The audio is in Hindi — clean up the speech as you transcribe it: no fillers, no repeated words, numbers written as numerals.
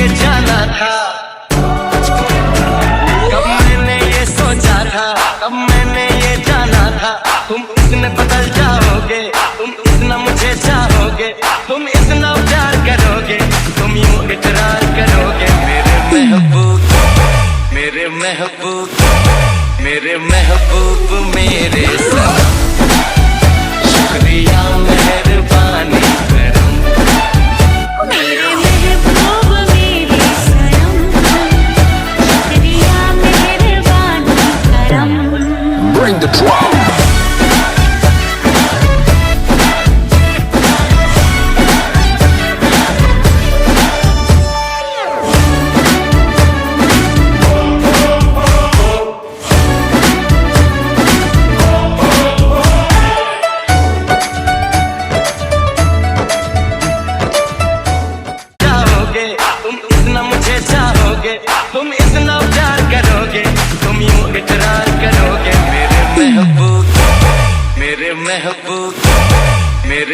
ये जाना था, कब मैंने ये सोचा था, कब मैंने ये जाना था। तुम इतने बदल जाओगे, तुम इतना मुझे चाहोगे, तुम इतना प्यार करोगे, तुम यूं इकरार करोगे। मेरे महबूब, मेरे महबूब, मेरे महबूब, मेरे सनम। शुक्रिया मेहरबानी करम, मेरे महबूब मेरे सनम, शुक्रिया मेहरबानी करम। Bring the drum. तुम इतना मुझे चाहोगे, तुम इतना प्यार करोगे, तुम यूं इकरार करोगे। मेरे महबूब, मेरे महबूब,